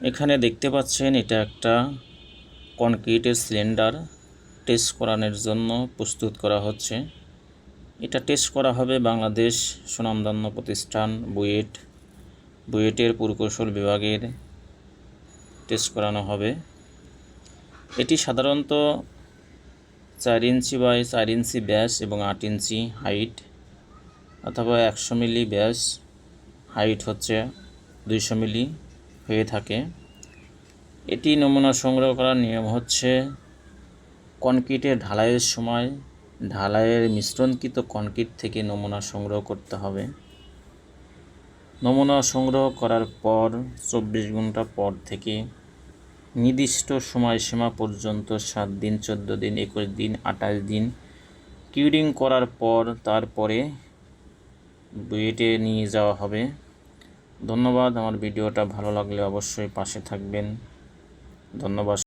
এখানে দেখতে পাচ্ছেন এটা একটা কনক্রিটের সিলিন্ডার টেস্ট করানোর জন্য প্রস্তুত করা হচ্ছে। এটা টেস্ট করা হবে বাংলাদেশ সুনামধন্য প্রতিষ্ঠান বুয়েটের পুরকৌশল বিভাগের টেস্ট করানো হবে। এটি সাধারণত 4 ইঞ্চি বাই 4 ইঞ্চি ব্যাস এবং 8 ইঞ্চি হাইট, অথবা 100 মিলি ব্যাস, হাইট হচ্ছে 200 মিলি হয়ে থাকে। এটি নমুনা সংগ্রহ করার নিয়ম হচ্ছে কনক্রিটের ঢালাইয়ের সময় ঢালাইয়ের মিশ্রণকৃত কনক্রিট থেকে নমুনা সংগ্রহ করতে হবে। নমুনা সংগ্রহ করার পর 24 ঘন্টা পর থেকে নির্দিষ্ট সময়সীমা পর্যন্ত 7 দিন, 14 দিন, 21 দিন, 28 দিন কিউরিং করার পর তারপরে বুয়েটে নিয়ে যাওয়া হবে। ধন্যবাদ। আমার ভিডিওটা ভালো লাগলে অবশ্যই পাশে থাকবেন। ধন্যবাদ।